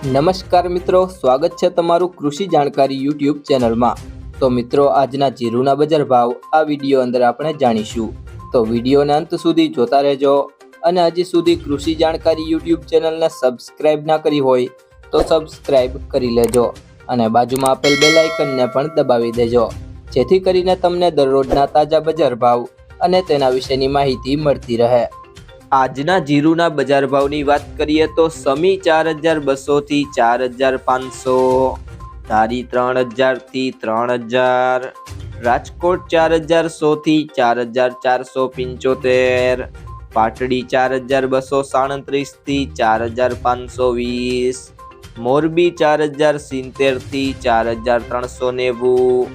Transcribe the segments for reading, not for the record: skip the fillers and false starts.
નમસ્કાર મિત્રો, સ્વાગત છે તમારું કૃષિ જાણકારી યુટ્યુબ ચેનલમાં। તો મિત્રો, આજના જીરુના બજાર ભાવ આ વિડીયો અંદર આપણે જાણીશું, તો વિડીયોને અંત સુધી જોતા રહેજો। અને હજી સુધી કૃષિ જાણકારી યુટ્યુબ ચેનલને સબસ્ક્રાઇબ ના કરી હોય તો સબસ્ક્રાઇબ કરી લેજો અને બાજુમાં આપેલ બેલ આઇકનને પણ દબાવી દેજો, જેથી કરીને તમને દરરોજના તાજા બજાર ભાવ અને તેના વિશેની માહિતી મળતી રહે। આજના જીરુના બજાર ભાવની વાત કરીએ તો સમી 4200 થી 4500, ધારી 3000 થી 3000, રાજકોટ 4100 થી 4475, પાટડી 4237 થી 4520, મોરબી 4070 થી 4390,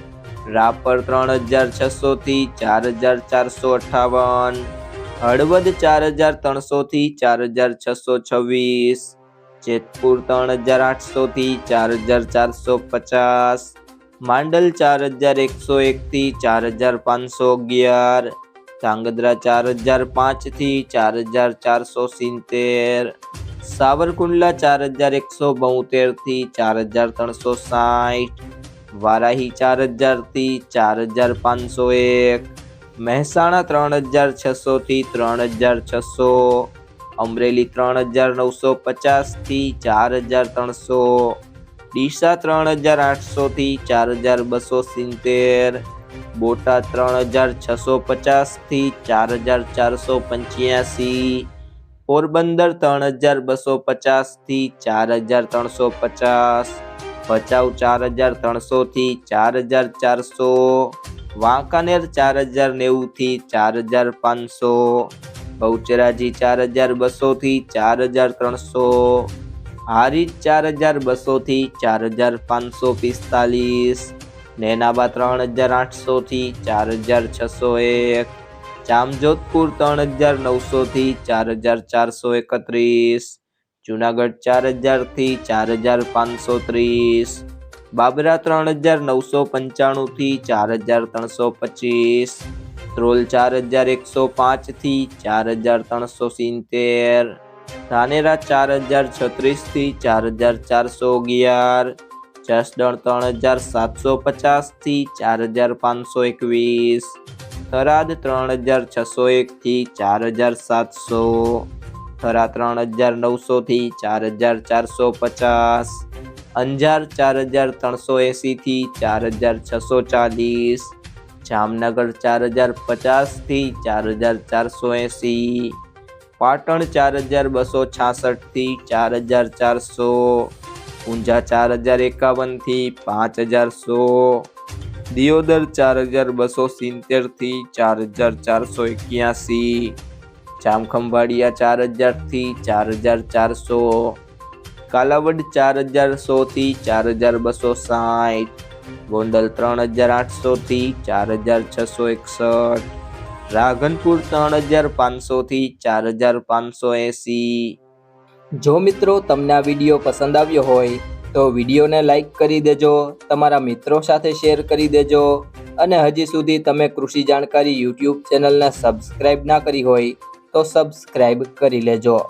રાપર 3600 થી 4458, હળવદ 4300 થી 4626, જેતપુર 3800 થી 4450, માંડલ 4101 થી 4511, ધાંગધ્રા 4005 થી 4470, સાવરકુંડલા 4172 થી 4360, વારાહી 4000 થી 4501, મહેસાણા 3600 થી 3600, અમરેલી 3950 થી 4300, ડીસા 3800 થી 4270, બોટાદ 3650 થી 4485, પોરબંદર 3250 થી 4350, ભચાઉ 4300 થી 4400, વાંકાનેર 4090 થી 4500, બહુચરાજી 4200 થી 4300, હારીજ 4200 થી 4545, નેનાબા 3800 થી 4601, જામજોધપુર 3900 થી 4431, જુનાગઢ 4000 થી 4530, બાબરા 3995 થી 4325, ધ્રોલ 4105 થી 4370, ધાનેરા 4036 થી 4411, જસદણ 3750 થી 4521, થરાદ 3601 થી 4700, થરા 3900 થી 4450, અંજાર 4380 થી 4640, જામનગર 4050 થી 4480, પાટણ 4266 થી 4400, ઊંઝા 4051 થી 5100, દિયોદર 4270 થી 4481, જામખંભાળિયા 4000 થી 4400, કાલાવડ 4100 થી 4260, ગોંડલ 3800 થી 4661, રાધનપુર 3500 થી 4580। જો મિત્રો તમને આ વિડીયો પસંદ આવ્યો હોય તો વિડીયોને લાઈક કરી દેજો, તમારા મિત્રો સાથે શેર કરી દેજો અને હજી સુધી તમે કૃષિ જાણકારી યુટ્યુબ ચેનલને સબસ્ક્રાઇબ ના કરી હોય તો સબસ્ક્રાઇબ કરી લેજો।